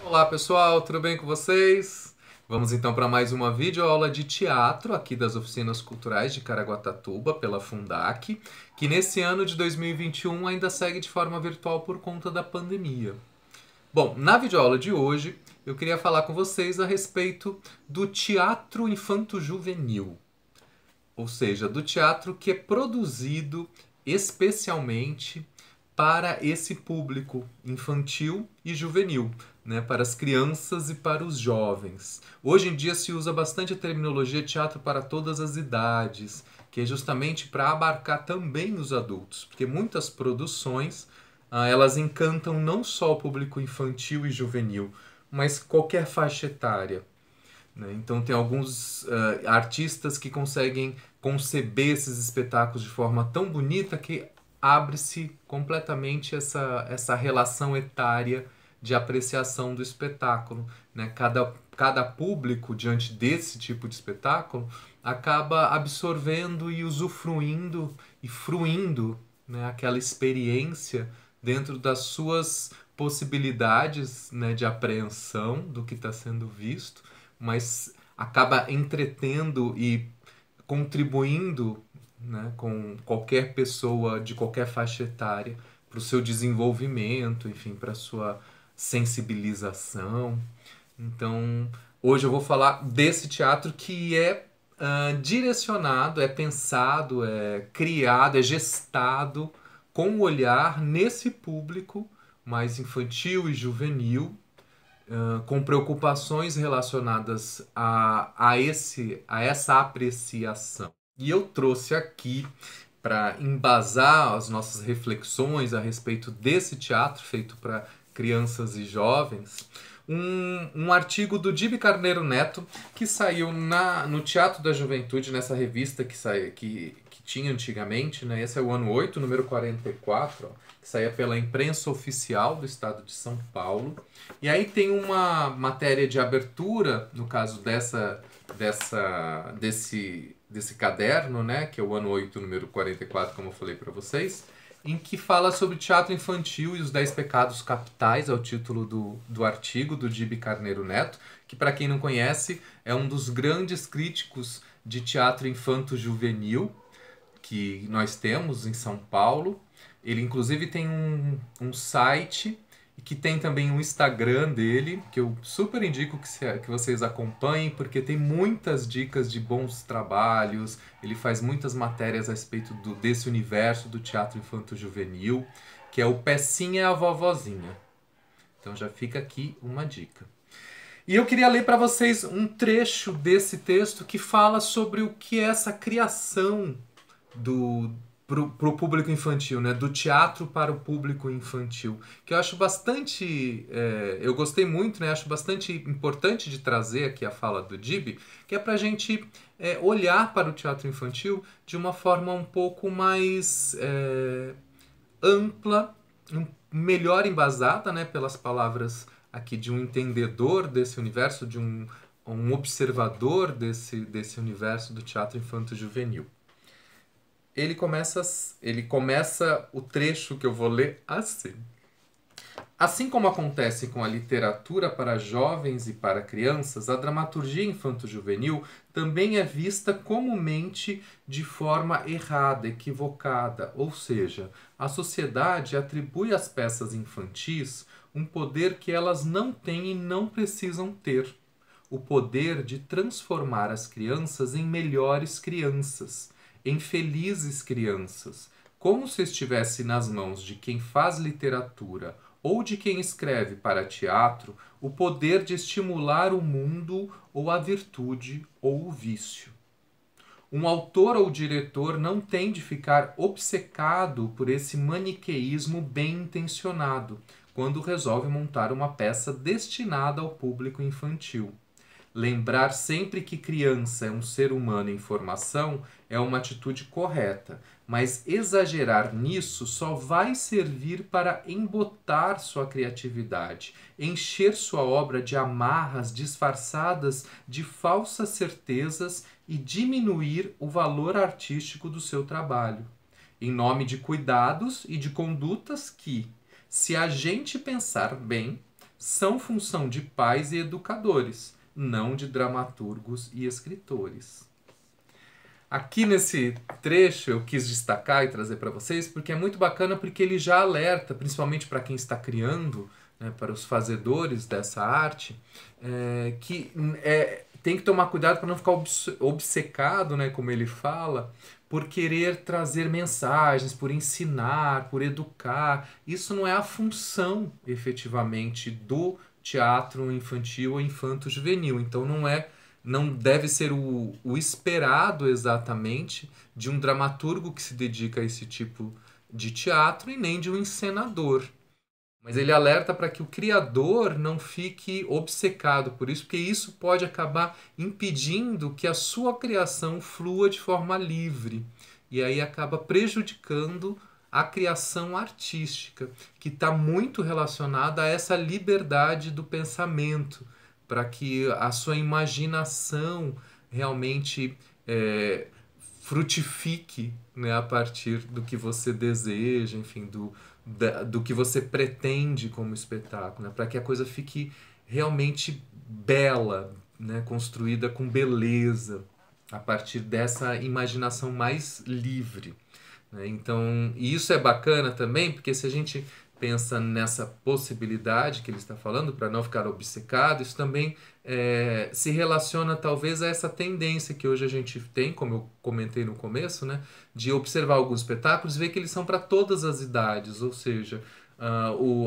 Olá pessoal, tudo bem com vocês? Vamos então para mais uma videoaula de teatro aqui das Oficinas Culturais de Caraguatatuba pela Fundac, que nesse ano de 2021 ainda segue de forma virtual por conta da pandemia. Bom, na videoaula de hoje eu queria falar com vocês a respeito do teatro infanto-juvenil, ou seja, do teatro que é produzido especialmente para esse público infantil e juvenil, né, para as crianças e para os jovens. Hoje em dia se usa bastante a terminologia teatro para todas as idades, que é justamente para abarcar também os adultos, porque muitas produções elas encantam não só o público infantil e juvenil, mas qualquer faixa etária. Né? Então tem alguns artistas que conseguem conceber esses espetáculos de forma tão bonita que abre-se completamente essa relação etária de apreciação do espetáculo. Né? Cada público, diante desse tipo de espetáculo, acaba absorvendo e usufruindo e fruindo, né, aquela experiência dentro das suas possibilidades, né, de apreensão do que está sendo visto, mas acaba entretendo e contribuindo, né, com qualquer pessoa de qualquer faixa etária para o seu desenvolvimento, enfim, para a sua sensibilização. Então, hoje eu vou falar desse teatro que é direcionado, é pensado, é criado, é gestado com o olhar nesse público mais infantil e juvenil, com preocupações relacionadas a essa apreciação. E eu trouxe aqui, para embasar as nossas reflexões a respeito desse teatro feito para crianças e jovens, um artigo do Dibi Carneiro Neto, que saiu no Teatro da Juventude, nessa revista que tinha antigamente, né? Esse é o ano 8, número 44, ó, que saía pela imprensa oficial do estado de São Paulo. E aí tem uma matéria de abertura, no caso desse caderno, né, que é o ano 8, número 44, como eu falei para vocês, em que fala sobre teatro infantil e os 10 pecados capitais, é o título do artigo do Dibi Carneiro Neto, que para quem não conhece é um dos grandes críticos de teatro infanto-juvenil que nós temos em São Paulo. Ele inclusive tem um site e que tem também um Instagram dele, que eu super indico que vocês acompanhem, porque tem muitas dicas de bons trabalhos, ele faz muitas matérias a respeito desse universo do teatro infanto-juvenil, que é o Pecinha e a Vovozinha. Então já fica aqui uma dica. E eu queria ler para vocês um trecho desse texto que fala sobre o que é essa criação pro público infantil, né? Do teatro para o público infantil, que eu acho bastante, eu gostei muito, né? Acho bastante importante de trazer aqui a fala do Dibi, que é para a gente olhar para o teatro infantil de uma forma um pouco mais ampla, melhor embasada, né? Pelas palavras aqui de um entendedor desse universo, de um observador desse universo do teatro infanto-juvenil. Ele começa o trecho que eu vou ler assim. Assim como acontece com a literatura para jovens e para crianças, a dramaturgia infanto-juvenil também é vista comumente de forma errada, equivocada, ou seja, a sociedade atribui às peças infantis um poder que elas não têm e não precisam ter: o poder de transformar as crianças em melhores crianças, em felizes crianças, como se estivesse nas mãos de quem faz literatura ou de quem escreve para teatro o poder de estimular o mundo ou a virtude ou o vício. Um autor ou diretor não tem de ficar obcecado por esse maniqueísmo bem intencionado quando resolve montar uma peça destinada ao público infantil. Lembrar sempre que criança é um ser humano em formação é uma atitude correta, mas exagerar nisso só vai servir para embotar sua criatividade, encher sua obra de amarras disfarçadas de falsas certezas e diminuir o valor artístico do seu trabalho, em nome de cuidados e de condutas que, se a gente pensar bem, são função de pais e educadores, não de dramaturgos e escritores. Aqui nesse trecho eu quis destacar e trazer para vocês porque é muito bacana, porque ele já alerta, principalmente para quem está criando, né, para os fazedores dessa arte, que tem que tomar cuidado para não ficar obcecado, né, como ele fala, por querer trazer mensagens, por ensinar, por educar. Isso não é a função, efetivamente, do teatro infantil ou infanto-juvenil. Então não deve ser o esperado exatamente de um dramaturgo que se dedica a esse tipo de teatro e nem de um encenador. Mas ele alerta para que o criador não fique obcecado por isso, porque isso pode acabar impedindo que a sua criação flua de forma livre. E aí acaba prejudicando a criação artística, que está muito relacionada a essa liberdade do pensamento, para que a sua imaginação realmente frutifique, né, a partir do que você deseja, enfim, do que você pretende como espetáculo, né, para que a coisa fique realmente bela, né, construída com beleza, a partir dessa imaginação mais livre. Né? Então, isso é bacana também, porque se a gente pensa nessa possibilidade que ele está falando, para não ficar obcecado, isso também se relaciona talvez a essa tendência que hoje a gente tem, como eu comentei no começo, né, de observar alguns espetáculos e ver que eles são para todas as idades, ou seja,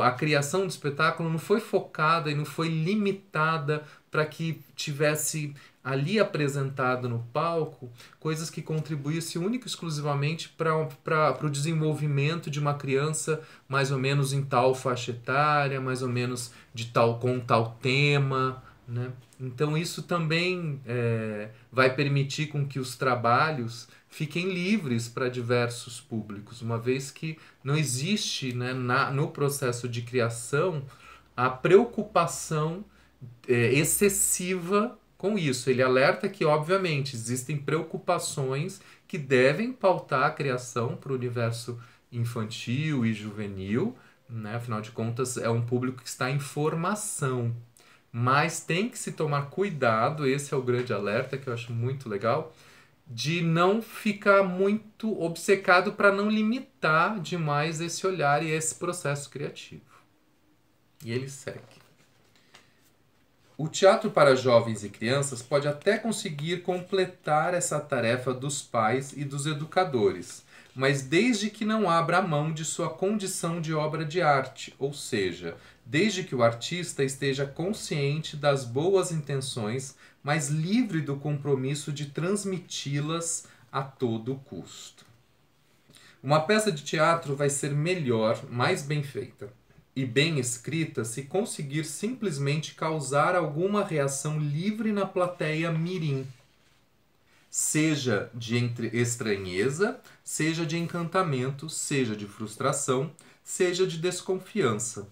a criação do espetáculo não foi focada e não foi limitada para que tivesse ali apresentado no palco coisas que contribuíssem única e exclusivamente para o desenvolvimento de uma criança mais ou menos em tal faixa etária, mais ou menos com tal tema, né? Então isso também vai permitir com que os trabalhos fiquem livres para diversos públicos, uma vez que não existe, né, no processo de criação a preocupação excessiva com isso. Ele alerta que, obviamente, existem preocupações que devem pautar a criação para o universo infantil e juvenil, né? Afinal de contas, é um público que está em formação. Mas tem que se tomar cuidado, esse é o grande alerta que eu acho muito legal, de não ficar muito obcecado para não limitar demais esse olhar e esse processo criativo. E ele segue. O teatro para jovens e crianças pode até conseguir completar essa tarefa dos pais e dos educadores, mas desde que não abra mão de sua condição de obra de arte, ou seja, desde que o artista esteja consciente das boas intenções, mas livre do compromisso de transmiti-las a todo custo. Uma peça de teatro vai ser melhor, mais bem feita e bem escrita se conseguir simplesmente causar alguma reação livre na plateia mirim, seja de estranheza, seja de encantamento, seja de frustração, seja de desconfiança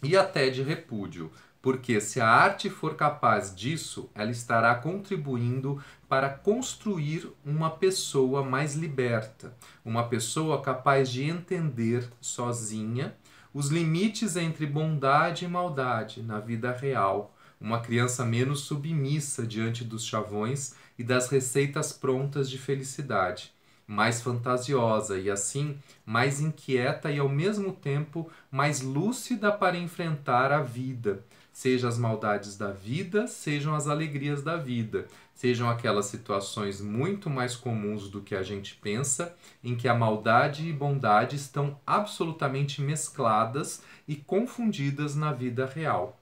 e até de repúdio, porque se a arte for capaz disso, ela estará contribuindo para construir uma pessoa mais liberta, uma pessoa capaz de entender sozinha os limites entre bondade e maldade na vida real, uma criança menos submissa diante dos chavões e das receitas prontas de felicidade, mais fantasiosa e assim mais inquieta e ao mesmo tempo mais lúcida para enfrentar a vida, seja as maldades da vida, sejam as alegrias da vida, sejam aquelas situações muito mais comuns do que a gente pensa, em que a maldade e bondade estão absolutamente mescladas e confundidas na vida real.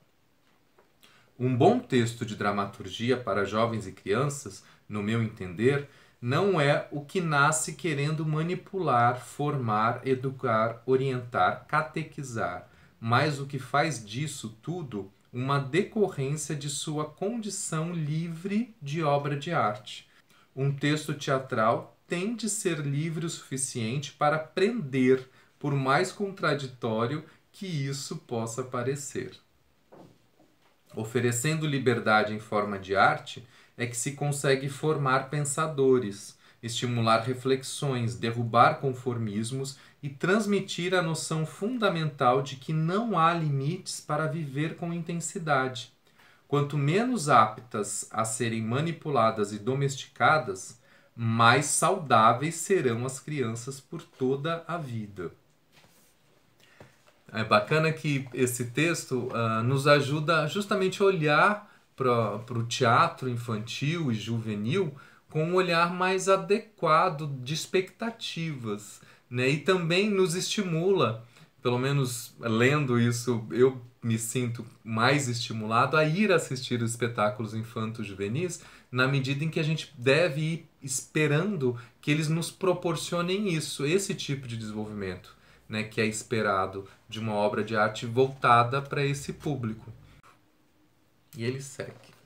Um bom texto de dramaturgia para jovens e crianças, no meu entender, não é o que nasce querendo manipular, formar, educar, orientar, catequizar, mas o que faz disso tudo uma decorrência de sua condição livre de obra de arte. Um texto teatral tem de ser livre o suficiente para prender, por mais contraditório que isso possa parecer. Oferecendo liberdade em forma de arte, é que se consegue formar pensadores, estimular reflexões, derrubar conformismos e transmitir a noção fundamental de que não há limites para viver com intensidade. Quanto menos aptas a serem manipuladas e domesticadas, mais saudáveis serão as crianças por toda a vida. É bacana que esse texto nos ajuda justamente a olhar para o teatro infantil e juvenil com um olhar mais adequado de expectativas, né? E também nos estimula, pelo menos lendo isso, eu me sinto mais estimulado a ir assistir os espetáculos infanto-juvenis, na medida em que a gente deve ir esperando que eles nos proporcionem isso, esse tipo de desenvolvimento, né, que é esperado de uma obra de arte voltada para esse público. E ele segue.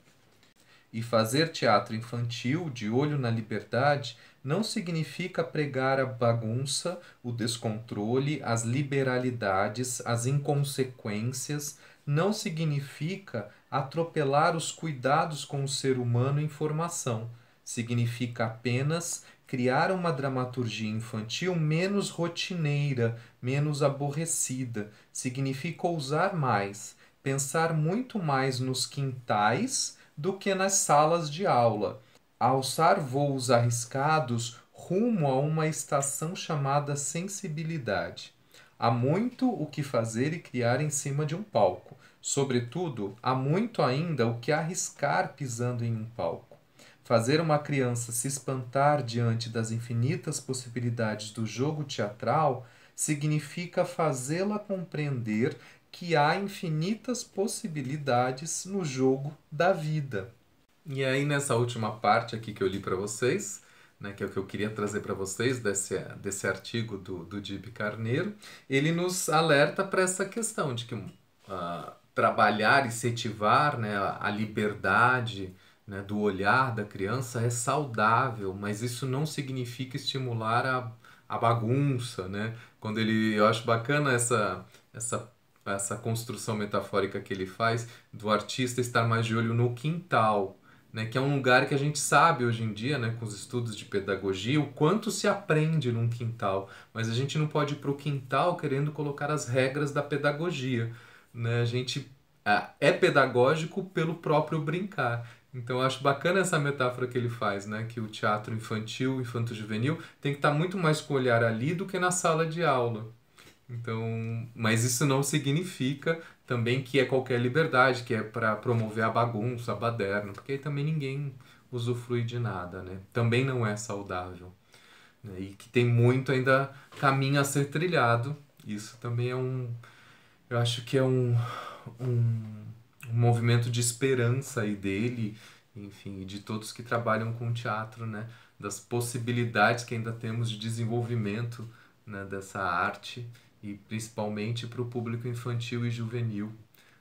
E fazer teatro infantil, de olho na liberdade, não significa pregar a bagunça, o descontrole, as liberalidades, as inconsequências, não significa atropelar os cuidados com o ser humano em formação. Significa apenas criar uma dramaturgia infantil menos rotineira, menos aborrecida. Significa ousar mais, pensar muito mais nos quintais do que nas salas de aula, alçar voos arriscados rumo a uma estação chamada sensibilidade. Há muito o que fazer e criar em cima de um palco. Sobretudo, há muito ainda o que arriscar pisando em um palco. Fazer uma criança se espantar diante das infinitas possibilidades do jogo teatral significa fazê-la compreender que há infinitas possibilidades no jogo da vida. E aí, nessa última parte aqui que eu li para vocês, né, que é o que eu queria trazer para vocês desse artigo do Dib Carneiro, ele nos alerta para essa questão de que trabalhar e setivar, né, a liberdade, né, do olhar da criança é saudável, mas isso não significa estimular a bagunça, né? Quando eu acho bacana essa construção metafórica que ele faz do artista estar mais de olho no quintal, né, que é um lugar que a gente sabe hoje em dia, né, com os estudos de pedagogia, o quanto se aprende num quintal, mas a gente não pode ir para o quintal querendo colocar as regras da pedagogia, né? A gente é pedagógico pelo próprio brincar. Então eu acho bacana essa metáfora que ele faz, né, que o teatro infantil, infanto-juvenil, tem que estar muito mais com o olhar ali do que na sala de aula. Então, mas isso não significa também que é qualquer liberdade, que é para promover a bagunça, a baderna, porque aí também ninguém usufrui de nada, né? Também não é saudável, né? E que tem muito ainda caminho a ser trilhado. Isso também eu acho que é um movimento de esperança aí dele, enfim, e de todos que trabalham com teatro, né? Das possibilidades que ainda temos de desenvolvimento, né, dessa arte e principalmente para o público infantil e juvenil,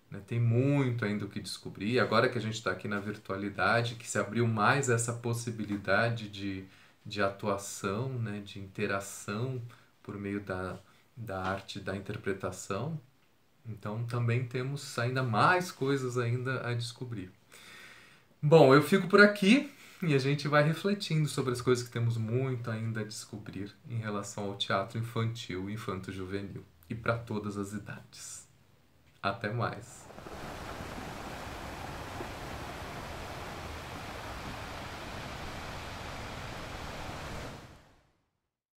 né? Tem muito ainda o que descobrir. Agora que a gente está aqui na virtualidade, que se abriu mais essa possibilidade de atuação, né, de interação por meio da arte da interpretação, então também temos ainda mais coisas ainda a descobrir. Bom, eu fico por aqui e a gente vai refletindo sobre as coisas que temos muito ainda a descobrir em relação ao teatro infantil e infanto-juvenil e para todas as idades. Até mais!